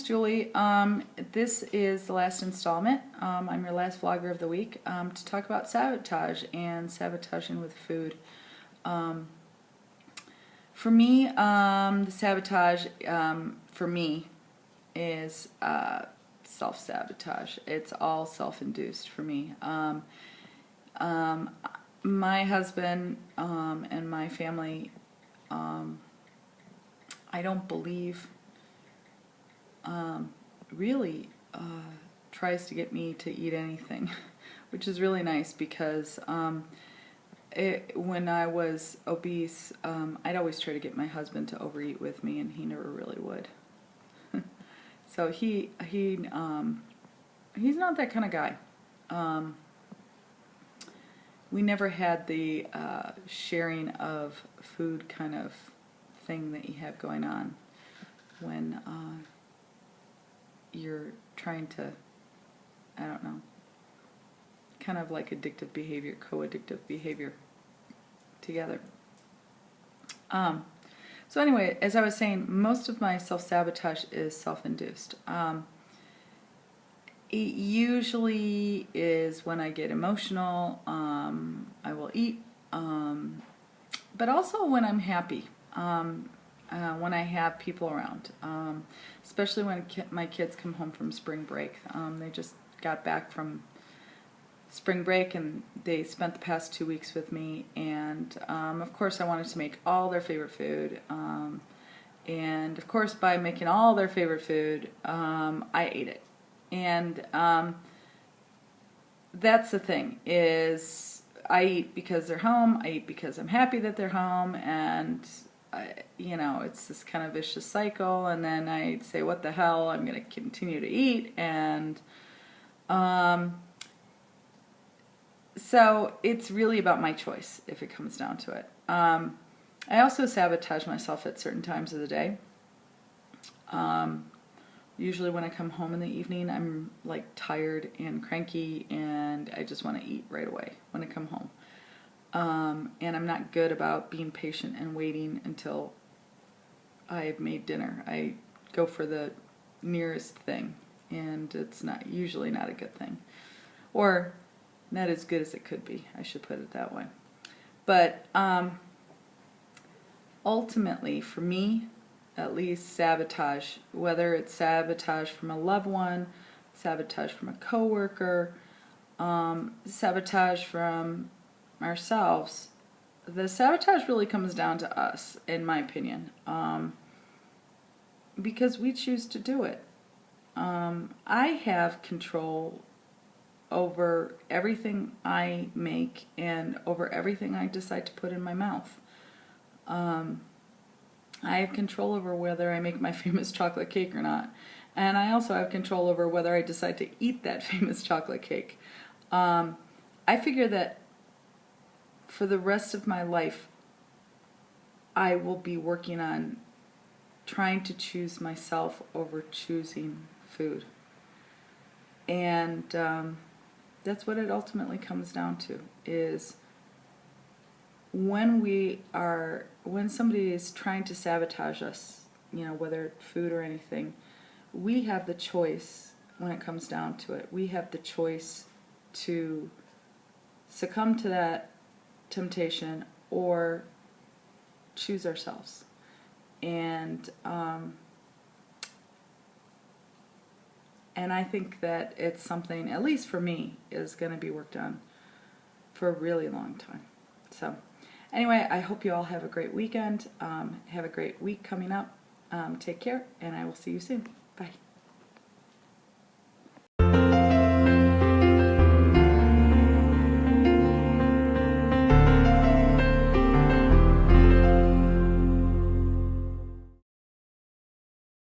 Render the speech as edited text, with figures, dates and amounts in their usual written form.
Julie. This is the last installment. I'm your last vlogger of the week to talk about sabotage and sabotaging with food. For me, the sabotage for me is self-sabotage. It's all self-induced for me. My husband and my family, I don't believe really tries to get me to eat anything, which is really nice because when I was obese, I'd always try to get my husband to overeat with me, and he never really would. So he's not that kind of guy. We never had the sharing of food kind of thing that you have going on when you're trying to, I don't know, kind of like addictive behavior, co-addictive behavior together. So anyway, as I was saying, most of my self-sabotage is self-induced. It usually is when I get emotional, I will eat, but also when I'm happy, when I have people around, especially when my kids come home from spring break. They just got back from spring break and they spent the past 2 weeks with me, and of course I wanted to make all their favorite food, and of course by making all their favorite food, I ate it. And that's the thing, is I eat because they're home, I eat because I'm happy that they're home, and you know, it's this kind of vicious cycle, and then I say, what the hell, I'm going to continue to eat, and so it's really about my choice if it comes down to it. I also sabotage myself at certain times of the day. Usually when I come home in the evening, I'm like tired and cranky, and I just want to eat right away when I come home. And I'm not good about being patient and waiting until I've made dinner. I go for the nearest thing, and it's usually not a good thing, or not as good as it could be. I should put it that way. But ultimately, for me, at least, sabotage, whether it's sabotage from a loved one, sabotage from a coworker, sabotage from ourselves, the sabotage really comes down to us, in my opinion, because we choose to do it. I have control over everything I make and over everything I decide to put in my mouth. I have control over whether I make my famous chocolate cake or not. And I also have control over whether I decide to eat that famous chocolate cake. I figure that for the rest of my life, I will be working on trying to choose myself over choosing food. And that's what it ultimately comes down to, is when somebody is trying to sabotage us, you know, whether food or anything, we have the choice when it comes down to it. We have the choice to succumb to that temptation or choose ourselves. And I think that it's something, at least for me, is going to be worked on for a really long time. So anyway, I hope you all have a great weekend. Have a great week coming up. Take care, and I will see you soon. Bye.